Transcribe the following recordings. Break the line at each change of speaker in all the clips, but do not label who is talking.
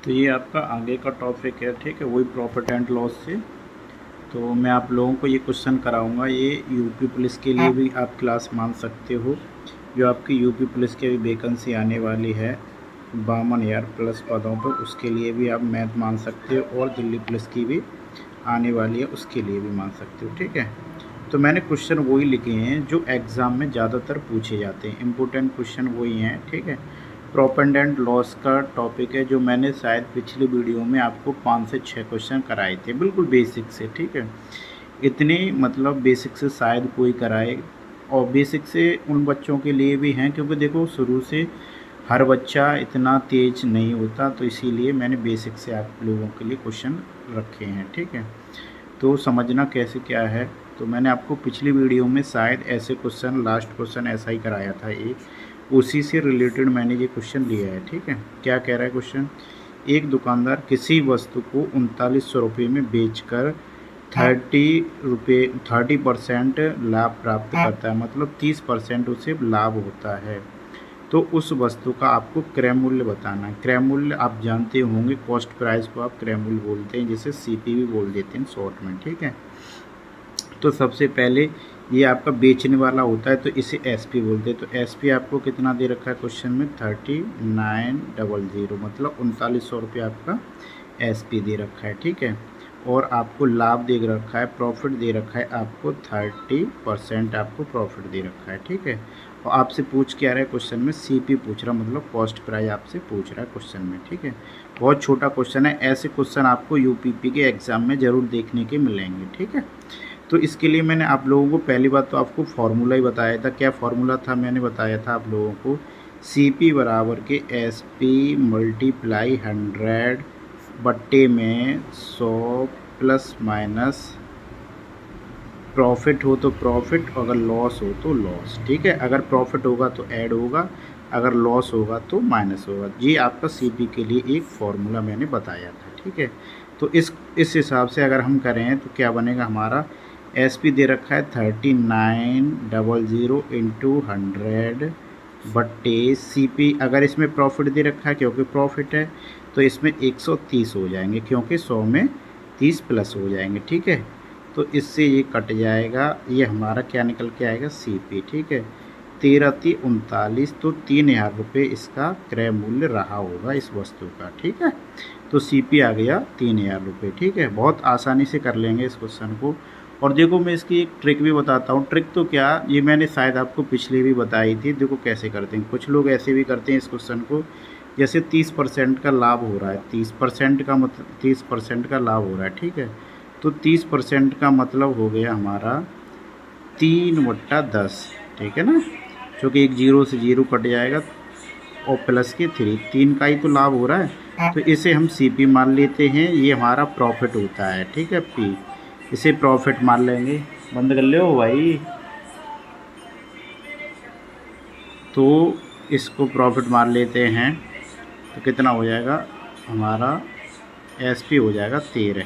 तो ये आपका आगे का टॉपिक है, ठीक है, वही प्रॉफिट एंड लॉस से। तो मैं आप लोगों को ये क्वेश्चन कराऊंगा। ये यूपी पुलिस के लिए भी आप क्लास मान सकते हो। जो आपकी यूपी पुलिस की भी वैकेंसी आने वाली है 52,000 प्लस पदों पर, उसके लिए भी आप मैथ मान सकते हो, और दिल्ली पुलिस की भी आने वाली है उसके लिए भी मान सकते हो, ठीक है। तो मैंने क्वेश्चन वही लिखे हैं जो एग्ज़ाम में ज़्यादातर पूछे जाते हैं, इम्पोर्टेंट क्वेश्चन वही हैं, ठीक है। प्रॉफिट एंड लॉस का टॉपिक है, जो मैंने शायद पिछली वीडियो में आपको 5 से 6 क्वेश्चन कराए थे, बिल्कुल बेसिक से, ठीक है। इतने मतलब बेसिक से शायद कोई कराए, और बेसिक से उन बच्चों के लिए भी हैं, क्योंकि देखो शुरू से हर बच्चा इतना तेज नहीं होता, तो इसीलिए मैंने बेसिक से आप लोगों के लिए क्वेश्चन रखे हैं, ठीक है। तो समझना कैसे क्या है। तो मैंने आपको पिछली वीडियो में शायद ऐसे क्वेश्चन, लास्ट क्वेश्चन ऐसा ही कराया था एक, उसी से रिलेटेड मैंने ये क्वेश्चन लिया है, ठीक है। क्या कह रहा है क्वेश्चन? एक दुकानदार किसी वस्तु को 3900 रुपये में बेचकर 30% लाभ प्राप्त करता है, मतलब 30% उसे लाभ होता है। तो उस वस्तु का आपको क्रय मूल्य बताना है। क्रय मूल्य आप जानते होंगे, कॉस्ट प्राइस को आप क्रय मूल्य बोलते हैं, जिसे सीपी भी बोल देते हैं शॉर्ट में, ठीक है। तो सबसे पहले ये आपका बेचने वाला होता है, तो इसे एसपी बोलते हैं। तो एसपी आपको कितना दे रखा है क्वेश्चन में? 3900, मतलब 3900 रुपये आपका एसपी दे रखा है, ठीक है। और आपको लाभ दे रखा है, प्रॉफिट दे रखा है आपको 30% आपको प्रॉफिट दे रखा है, ठीक है। और आपसे पूछ के आ रहा है क्वेश्चन में सीपी पूछ रहा, मतलब कॉस्ट प्राइस आपसे पूछ रहा है क्वेश्चन में, ठीक है। बहुत छोटा क्वेश्चन है, ऐसे क्वेश्चन आपको यूपीपी के एग्ज़ाम में ज़रूर देखने के मिलेंगे, ठीक है। तो इसके लिए मैंने आप लोगों को पहली बात तो आपको फार्मूला ही बताया था। क्या फार्मूला था? मैंने बताया था आप लोगों को, सीपी बराबर के एसपी मल्टीप्लाई 100 बट्टे में 100 प्लस माइनस प्रॉफिट हो तो प्रॉफिट, अगर लॉस हो तो लॉस, ठीक है। अगर प्रॉफिट होगा तो ऐड होगा, अगर लॉस होगा तो माइनस होगा। ये आपका सीपी के लिए एक फार्मूला मैंने बताया था, ठीक है। तो इस हिसाब से अगर हम करें तो क्या बनेगा हमारा? एसपी दे रखा है 3900 इंटू 100 बट्टे सीपी। अगर इसमें प्रॉफिट दे रखा है, क्योंकि प्रॉफिट है, तो इसमें 130 हो जाएंगे, क्योंकि 100 में 30 प्लस हो जाएंगे, ठीक है। तो इससे ये कट जाएगा, ये हमारा क्या निकल के आएगा? सीपी, ठीक है। 13 × 39, तो 3000 रुपये इसका क्रय मूल्य रहा होगा इस वस्तु का, ठीक है। तो सीपी आ गया 3000 रुपये, ठीक है। बहुत आसानी से कर लेंगे इस क्वेश्चन को। और देखो मैं इसकी एक ट्रिक भी बताता हूँ। ट्रिक तो क्या, ये मैंने शायद आपको पिछले भी बताई थी। देखो कैसे करते हैं, कुछ लोग ऐसे भी करते हैं इस क्वेश्चन को, जैसे 30% का लाभ हो रहा है, 30% का मतलब 30% का लाभ हो रहा है, ठीक है। तो 30% का मतलब हो गया हमारा 3/10, ठीक है ना, क्योंकि एक जीरो से जीरो कट जाएगा, और प्लस के 3, 3 का ही तो लाभ हो रहा है, तो इसे हम सीपी मान लेते हैं। ये हमारा प्रॉफिट होता है, ठीक है, पी, इसे प्रॉफिट मान लेंगे। बंद कर लो भाई। तो इसको प्रॉफिट मान लेते हैं, तो कितना हो जाएगा हमारा? एसपी हो जाएगा 13।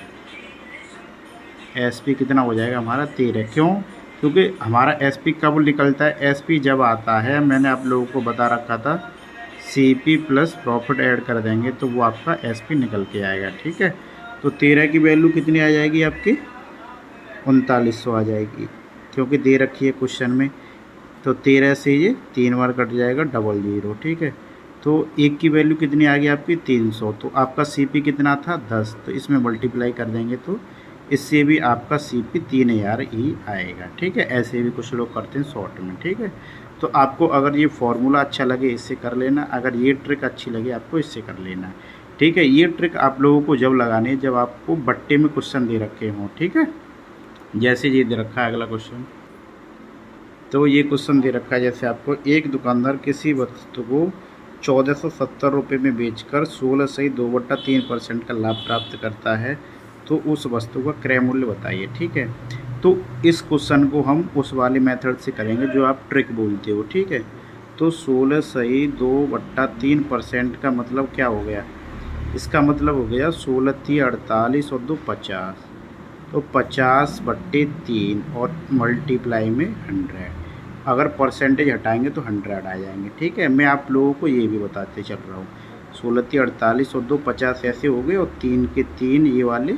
एसपी कितना हो जाएगा हमारा? 13। क्यों? क्योंकि हमारा एसपी कब निकलता है? एसपी जब आता है, मैंने आप लोगों को बता रखा था, सीपी प्लस प्रॉफिट ऐड कर देंगे तो वो आपका एसपी निकल के आएगा, ठीक है। तो 13 की वैल्यू कितनी आ जाएगी आपकी? 3900 आ जाएगी, क्योंकि दे रखी है क्वेश्चन में। तो 13 से ये 3 बार कट जाएगा, 00, ठीक है। तो एक की वैल्यू कितनी आ गई आपकी? 300। तो आपका सीपी कितना था? 10। तो इसमें मल्टीप्लाई कर देंगे तो इससे भी आपका सीपी 3000 ही आएगा, ठीक है। ऐसे भी कुछ लोग करते हैं शॉर्ट में, ठीक है। तो आपको अगर ये फार्मूला अच्छा लगे इससे कर लेना, अगर ये ट्रिक अच्छी लगे आपको इससे कर लेना, ठीक है। ये ट्रिक आप लोगों को जब लगानी है, जब आपको बट्टे में क्वेश्चन दे रखे हों, ठीक है। जैसे ये दे रखा है अगला क्वेश्चन, तो ये क्वेश्चन दे रखा है जैसे आपको, एक दुकानदार किसी वस्तु को 1470 रुपये में बेचकर 16 से 2/3% का लाभ प्राप्त करता है, तो उस वस्तु का क्रय मूल्य बताइए, ठीक है। तो इस क्वेश्चन को हम उस वाले मेथड से करेंगे जो आप ट्रिक बोलते हो, ठीक है। तो 16 सही 2/3% का मतलब क्या हो गया? इसका मतलब हो गया 16 × 48 और 2 50, तो 50/3 और मल्टीप्लाई में 100। अगर परसेंटेज हटाएंगे तो 100 आ जाएंगे, ठीक है। मैं आप लोगों को ये भी बताते चल रहा हूँ, 16×3 = 48 और 2 50 ऐसे हो गए और 3 के 3 ये वाले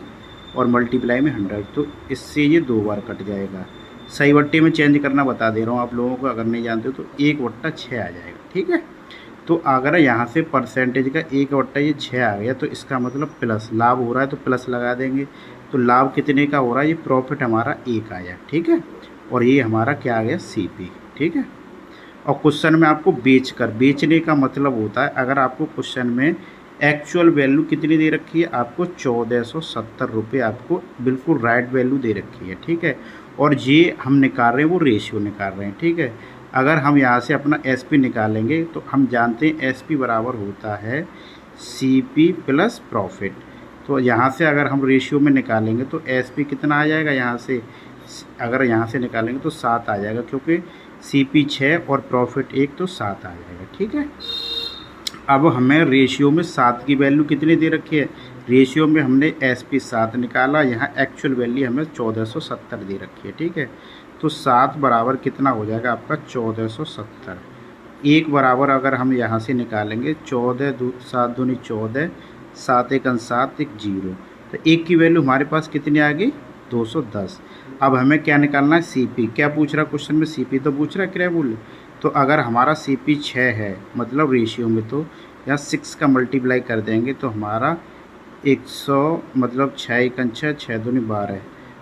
और मल्टीप्लाई में 100, तो इससे ये 2 बार कट जाएगा। सही बट्टे में चेंज करना बता दे रहा हूँ आप लोगों को, अगर नहीं जानते हो तो 1/6 आ जाएगा। ठीक है, तो अगर यहाँ से परसेंटेज का 1/6 ये 6 आ गया तो इसका मतलब प्लस लाभ हो रहा है तो प्लस लगा देंगे। तो लाभ कितने का हो रहा है, ये प्रॉफिट हमारा 1 आया। ठीक है, और ये हमारा क्या आ गया, सीपी। ठीक है, और क्वेश्चन में आपको बेचने का मतलब होता है, अगर आपको क्वेश्चन में एक्चुअल वैल्यू कितनी दे रखी है, आपको 1470 रुपये आपको बिल्कुल राइट वैल्यू दे रखी है। ठीक है, और ये हम निकाल रहे हैं, वो रेशियो निकाल रहे हैं। ठीक है, अगर हम यहाँ से अपना एसपी निकालेंगे तो हम जानते हैं एसपी बराबर होता है सीपी प्लस प्रॉफिट। तो यहाँ से अगर हम रेशियो में निकालेंगे तो एसपी कितना आ जाएगा, यहाँ से अगर यहाँ से निकालेंगे तो 7 आ जाएगा, क्योंकि सीपी 6 और प्रॉफिट 1 तो 7 आ जाएगा। ठीक है, अब हमें रेशियो में 7 की वैल्यू कितनी दे रखी है, रेशियो में हमने एसपी 7 निकाला, यहाँ एक्चुअल वैल्यू हमें 1470 दे रखी है। ठीक है, तो 7 बराबर कितना हो जाएगा आपका 1470। 1 बराबर अगर हम यहाँ से निकालेंगे 14 7 दूनी 14, 7 1 7 1 0, तो 1 की वैल्यू हमारे पास कितनी आ गई 210। अब हमें क्या निकालना है, सीपी। क्या पूछ रहा क्वेश्चन में, सीपी तो पूछ रहा है, क्या बोले। तो अगर हमारा सीपी 6 है मतलब रेशियो में, तो यहाँ 6 का मल्टीप्लाई कर देंगे तो हमारा 100 मतलब 6 1 6 6 दूनी 12,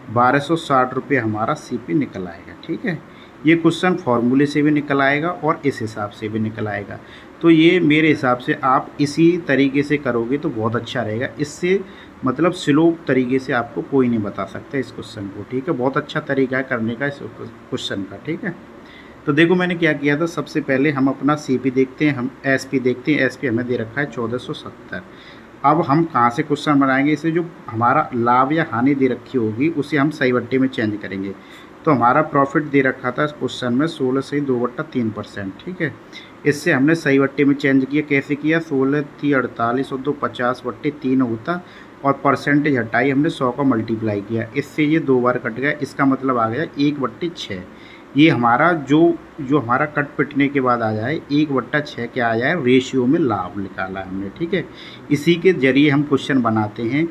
1260 रुपये हमारा सीपी निकल आएगा। ठीक है, ये क्वेश्चन फॉर्मूले से भी निकल आएगा और इस हिसाब से भी निकल आएगा। तो ये मेरे हिसाब से आप इसी तरीके से करोगे तो बहुत अच्छा रहेगा। इससे मतलब स्लो तरीके से आपको कोई नहीं बता सकता इस क्वेश्चन को। ठीक है, बहुत अच्छा तरीका है करने का इस क्वेश्चन का। ठीक है, तो देखो मैंने क्या किया था, सबसे पहले हम अपना सीपी देखते हैं, हम एसपी देखते हैं। एसपी हमें दे रखा है 1470। अब हम कहाँ से क्वेश्चन बनाएंगे, इसे जो हमारा लाभ या हानि दे रखी होगी उसे हम सही बट्टे में चेंज करेंगे। तो हमारा प्रॉफिट दे रखा था इस क्वेश्चन में 16 से 2/3%। ठीक है, इससे हमने सही बट्टे में चेंज किया। कैसे किया, 16 3 48 और 2 50/3 होता और परसेंटेज हटाई, हमने 100 का मल्टीप्लाई किया, इससे ये 2 बार कट गया। इसका मतलब आ गया 1/6। ये हमारा जो हमारा कट पिटने के बाद आ जाए 1/6 क्या आ जाए, रेशियो में लाभ निकाला हमने। ठीक है, इसी के जरिए हम क्वेश्चन बनाते हैं।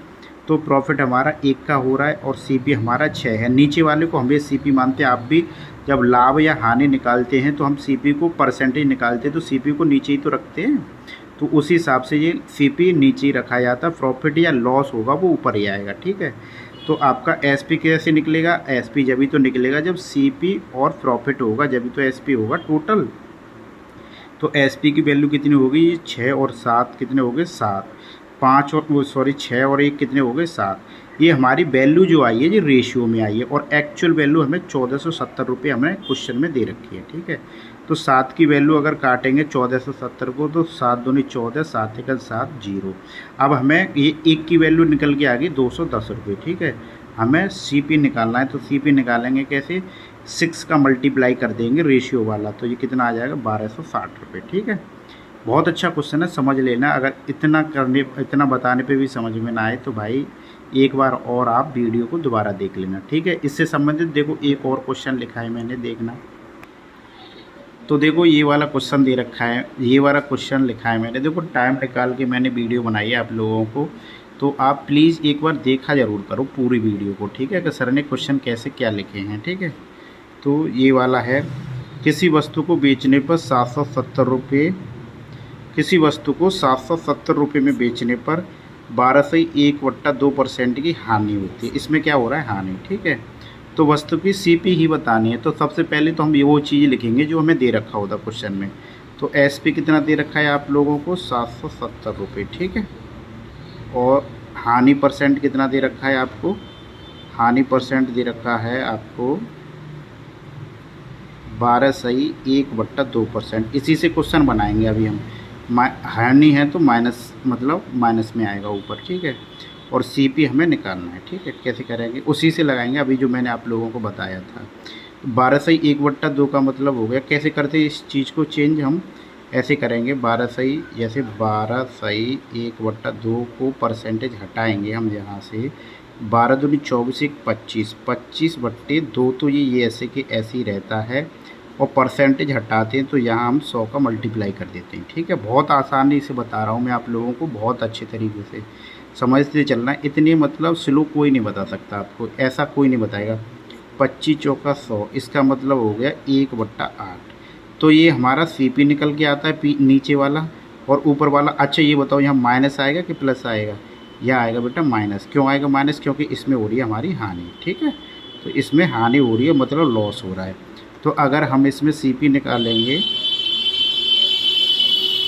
तो प्रॉफिट हमारा 1 का हो रहा है और सीपी हमारा 6 है। नीचे वाले को हम भी सीपी मानते हैं। आप भी जब लाभ या हानि निकालते हैं तो हम सीपी को परसेंटेज निकालते हैं तो सीपी को नीचे ही तो रखते हैं, तो उसी हिसाब से ये सीपी नीचे ही रखा जाता है। प्रॉफिट या लॉस होगा वो ऊपर ही आएगा। ठीक है, तो आपका एसपी कैसे निकलेगा, एसपी जब भी तो निकलेगा जब सीपी और प्रॉफिट होगा, जब भी तो एसपी होगा टोटल। तो एसपी की वैल्यू कितनी होगी, 6 और 7 कितने हो गए 7, 5 और 6 और 1 कितने हो गए 7। ये हमारी वैल्यू जो आई है ये रेशियो में आई है और एक्चुअल वैल्यू हमें 1470 रुपये हमें क्वेश्चन में दे रखी है। ठीक है, तो 7 की वैल्यू अगर काटेंगे 1470 को तो 7 दूनी 14, 7 1 7 0। अब हमें ये 1 की वैल्यू निकल के आ गई 210 रुपये। ठीक है, हमें सीपी निकालना है, तो सीपी निकालेंगे कैसे, 6 का मल्टीप्लाई कर देंगे रेशियो वाला, तो ये कितना आ जाएगा 1260 रुपये। ठीक है, बहुत अच्छा क्वेश्चन है, समझ लेना। अगर इतना बताने पे भी समझ में ना आए तो भाई एक बार और आप वीडियो को दोबारा देख लेना। ठीक है, इससे संबंधित देखो एक और क्वेश्चन लिखा है मैंने, देखना। तो देखो ये वाला क्वेश्चन दे रखा है, ये वाला क्वेश्चन लिखा है मैंने, देखो टाइम निकाल के मैंने वीडियो बनाई है आप लोगों को, तो आप प्लीज़ एक बार देखा ज़रूर करो पूरी वीडियो को। ठीक है, कि सर ने क्वेश्चन कैसे क्या लिखे हैं। ठीक है, तो ये वाला है, किसी वस्तु को बेचने पर 770 रुपये, किसी वस्तु को 770 रुपये में बेचने पर 12 से 1/2% की हानि होती है। इसमें क्या हो रहा है, हानि। ठीक है, तो वस्तु की सीपी ही बतानी है। तो सबसे पहले तो हम ये वो चीज़ लिखेंगे जो हमें दे रखा होता क्वेश्चन में। तो एसपी कितना दे रखा है आप लोगों को 770 रुपये। ठीक है, और हानि परसेंट कितना दे रखा है आपको, हानि परसेंट दे रखा है आपको 12 सही 1/2%। इसी से क्वेश्चन बनाएंगे अभी हम। हानि है तो माइनस, मतलब माइनस में आएगा ऊपर। ठीक है, और सीपी हमें निकालना है। ठीक है, कैसे करेंगे, उसी से लगाएंगे अभी जो मैंने आप लोगों को बताया था। 12 सही 1/2 का मतलब हो गया, कैसे करते हैं इस चीज़ को चेंज, हम ऐसे करेंगे 12 सही, जैसे 12 सही 1/2 को परसेंटेज हटाएंगे हम यहाँ से, 12 दूनी 24 1 25, 25/2, तो ये ऐसे के ऐसे ही रहता है। और परसेंटेज हटाते हैं तो यहाँ हम 100 का मल्टीप्लाई कर देते हैं। ठीक है, बहुत आसानी से बता रहा हूँ मैं आप लोगों को, बहुत अच्छे तरीके से समझते चलना है। इतनी मतलब स्लो कोई नहीं बता सकता आपको, ऐसा कोई नहीं बताएगा। 25 चौका 100, इसका मतलब हो गया 1/8। तो ये हमारा CP निकल के आता है नीचे वाला और ऊपर वाला। अच्छा ये बताओ यहाँ माइनस आएगा कि प्लस आएगा? यह आएगा बेटा माइनस। क्यों आएगा माइनस? क्योंकि इसमें हो रही है हमारी हानि। ठीक है, तो इसमें हानि हो रही है मतलब लॉस हो रहा है। तो अगर हम इसमें CP निकालेंगे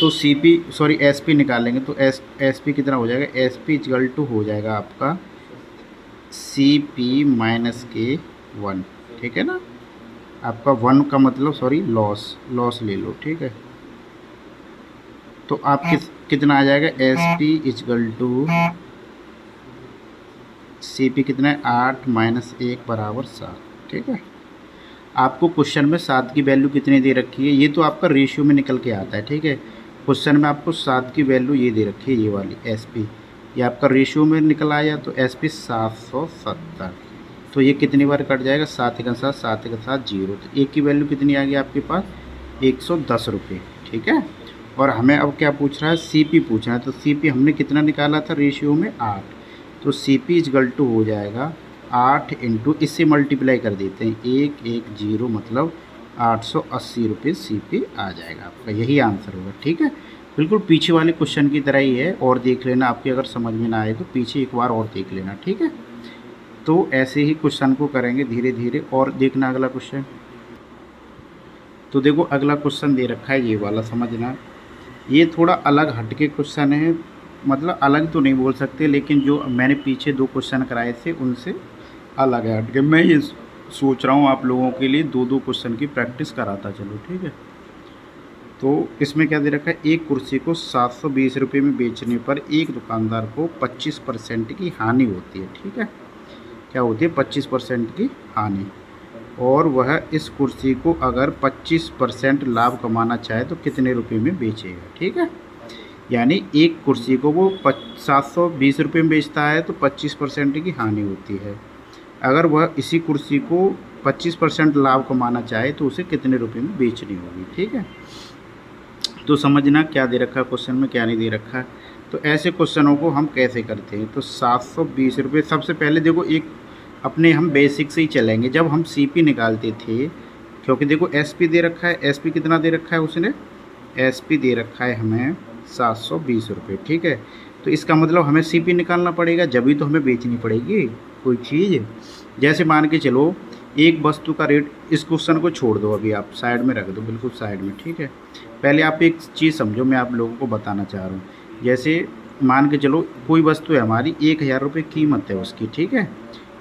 तो SP निकालेंगे तो SP कितना हो जाएगा? SP इक्वल टू हो जाएगा आपका CP माइनस K1। ठीक है ना, आपका 1 का मतलब लॉस ले लो। ठीक है, तो आप कितना आ जाएगा? SP इक्वल टू CP कितना है? 8 माइनस 1 बराबर 7। ठीक है, आपको क्वेश्चन में 7 की वैल्यू कितनी दे रखी है? ये तो आपका रेशियो में निकल के आता है। ठीक है, क्वेश्चन में आपको 7 की वैल्यू ये दे रखी है, ये वाली SP। ये आपका रेशियो में निकल आया तो SP 770। तो ये कितनी बार कट जाएगा? 7 के साथ 0। तो एक की वैल्यू कितनी आ गई आपके पास? 110 रुपये। ठीक है, और हमें अब क्या पूछ रहा है? CP पूछना है। तो CP हमने कितना निकाला था रेशियो में? 8। तो CP इक्वल टू हो जाएगा 8 इंटू, इससे मल्टीप्लाई कर देते हैं 110, मतलब 880 रुपये CP आ जाएगा आपका। यही आंसर होगा। ठीक है, बिल्कुल पीछे वाले क्वेश्चन की तरह ही है। और देख लेना, आपके अगर समझ में ना आए तो पीछे एक बार और देख लेना। ठीक है, तो ऐसे ही क्वेश्चन को करेंगे धीरे धीरे। और देखना अगला क्वेश्चन। तो देखो अगला क्वेश्चन दे रखा है ये वाला, समझना। ये थोड़ा अलग हटके क्वेश्चन है, मतलब अलग तो नहीं बोल सकते, लेकिन जो मैंने पीछे 2 क्वेश्चन कराए थे उनसे अलग है हटके। मैं ये सोच रहा हूँ आप लोगों के लिए 2-2 क्वेश्चन की प्रैक्टिस कराता चलो। ठीक है, तो इसमें क्या दे रखा है? एक कुर्सी को 720 रुपये में बेचने पर एक दुकानदार को 25% की हानि होती है। ठीक है, क्या होती है? 25% की हानि। और वह इस कुर्सी को अगर 25% लाभ कमाना चाहे तो कितने रुपये में बेचेगा? ठीक है, यानी एक कुर्सी को वो 720 रुपये में बेचता है तो 25% की हानि होती है। अगर वह इसी कुर्सी को 25% लाभ कमाना चाहे तो उसे कितने रुपये में बेचनी होगी? ठीक है, तो समझना क्या दे रखा है क्वेश्चन में, क्या नहीं दे रखा है। तो ऐसे क्वेश्चनों को हम कैसे करते हैं? तो 720 रुपये, सबसे पहले देखो एक अपने हम बेसिक से ही चलेंगे। जब हम CP निकालते थे, क्योंकि देखो SP दे रखा है, SP कितना दे रखा है उसने? SP दे रखा है हमें 720 रुपये। ठीक है, तो इसका मतलब हमें CP निकालना पड़ेगा, जब भी तो हमें बेचनी पड़ेगी कोई चीज़। जैसे मान के चलो एक वस्तु का रेट, इस क्वेश्चन को छोड़ दो, अभी आप साइड में रख दो, बिल्कुल साइड में। ठीक है, पहले आप एक चीज़ समझो, मैं आप लोगों को बताना चाह रहा हूँ। जैसे मान के चलो कोई वस्तु है हमारी, 1000 रुपये कीमत है उसकी। ठीक है,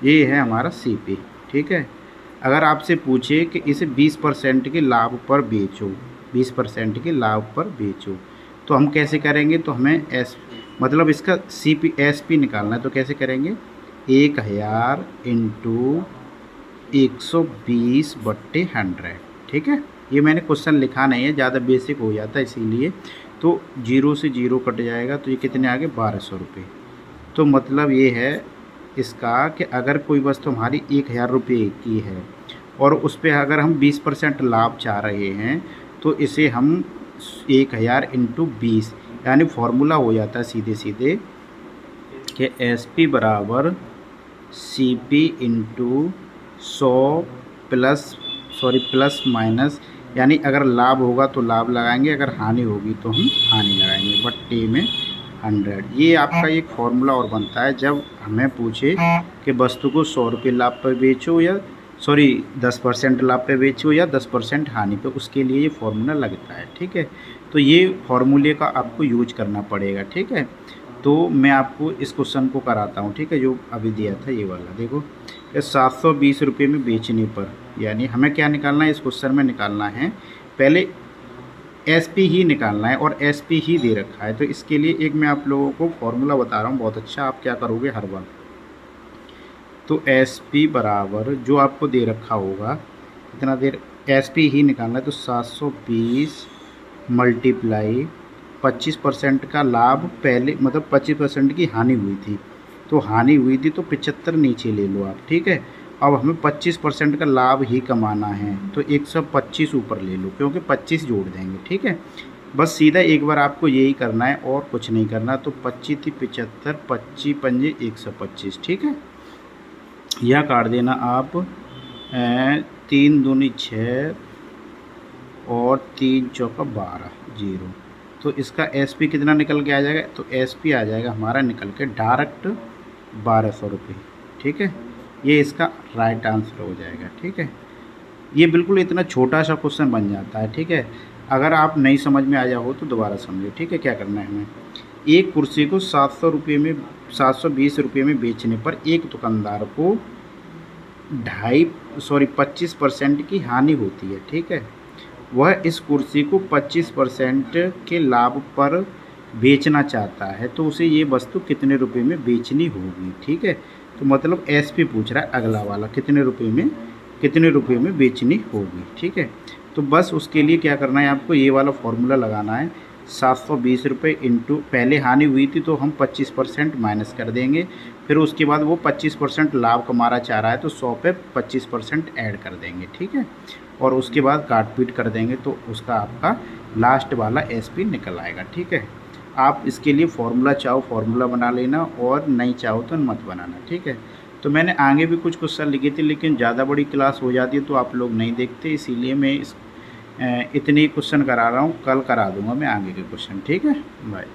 ये है हमारा CP। ठीक है, अगर आपसे पूछे कि इसे 20% के लाभ पर बेचो, 20% के लाभ पर बेचो, तो हम कैसे करेंगे? तो हमें मतलब इसका SP निकालना है। तो कैसे करेंगे? 1000 इंटू 120/100। ठीक है, ये मैंने क्वेश्चन लिखा नहीं है, ज़्यादा बेसिक हो जाता है इसीलिए। तो 0 से 0 कट जाएगा, तो ये कितने आ गए? 1200 रुपये। तो मतलब ये है इसका कि अगर कोई वस्तु हमारी 1000 रुपये की है और उस पर अगर हम 20% लाभ चाह रहे हैं तो इसे हम 1000 इंटू 20, यानी फार्मूला हो जाता है सीधे सीधे कि SP बराबर CP इंटू 100 प्लस माइनस, यानी अगर लाभ होगा तो लाभ लगाएंगे, अगर हानि होगी तो हम हानि लगाएंगे, बट्टे में 100। ये आपका एक फार्मूला और बनता है जब हमें पूछे कि वस्तु को 100 रुपये लाभ पर बेचो या 10% लाभ पे बेचो या 10% हानि पे, उसके लिए ये फार्मूला लगता है। ठीक है, तो ये फार्मूले का आपको यूज करना पड़ेगा। ठीक है, तो मैं आपको इस क्वेश्चन को कराता हूँ। ठीक है, जो अभी दिया था ये वाला, देखो 720 रुपये में बेचने पर, यानी हमें क्या निकालना है? इस क्वेश्चन में निकालना है पहले SP ही निकालना है, और SP ही दे रखा है। तो इसके लिए एक मैं आप लोगों को फॉर्मूला बता रहा हूँ बहुत अच्छा, आप क्या करोगे हर बार। तो SP बराबर जो आपको दे रखा होगा, इतना देर SP ही निकालना है, तो 720 मल्टीप्लाई 25% का लाभ पहले, मतलब 25% की हानि हुई थी, तो हानि हुई थी तो 75 नीचे ले लो आप। ठीक है, अब हमें 25% का लाभ ही कमाना है, तो 125 ऊपर ले लो, क्योंकि 25 जोड़ देंगे। ठीक है, बस सीधा एक बार आपको यही करना है और कुछ नहीं करना। तो 25 थी 75, 25 पंजे 125। ठीक है, यह काट देना आप 3 दूनी 6 और 3 चौका 12, 0। तो इसका एसपी कितना निकल के आ जाएगा? तो एसपी आ जाएगा हमारा निकल के डायरेक्ट 1200 रुपये। ठीक है, ये इसका राइट आंसर हो जाएगा। ठीक है, ये बिल्कुल इतना छोटा सा क्वेश्चन बन जाता है। ठीक है, अगर आप नहीं समझ में आ जाओ तो दोबारा समझो। ठीक है, क्या करना है हमें, एक कुर्सी को 700 रुपये में 720 रुपये में बेचने पर एक दुकानदार को 25% की हानि होती है। ठीक है, वह इस कुर्सी को 25% के लाभ पर बेचना चाहता है, तो उसे ये वस्तु कितने रुपए में बेचनी होगी। ठीक है, तो मतलब एसपी पूछ रहा है अगला वाला, कितने रुपए में बेचनी होगी। ठीक है, तो बस उसके लिए क्या करना है, आपको ये वाला फॉर्मूला लगाना है। 720 रुपये इंटू, पहले हानि हुई थी तो हम 25% माइनस कर देंगे, फिर उसके बाद वो 25% लाभ कमाना चाह रहा है तो 100 पे 25% ऐड कर देंगे। ठीक है, और उसके बाद काट पीट कर देंगे तो उसका आपका लास्ट वाला एसपी निकल आएगा। ठीक है, आप इसके लिए फार्मूला चाहो फार्मूला बना लेना, और नहीं चाहो तो मत बनाना। ठीक है, तो मैंने आगे भी कुछ क्वेश्चन लिखे थे, लेकिन ज़्यादा बड़ी क्लास हो जाती है तो आप लोग नहीं देखते, इसीलिए मैं इतने ही क्वेश्चन करा रहा हूँ। कल करा दूँगा मैं आगे के क्वेश्चन। ठीक है, बाय।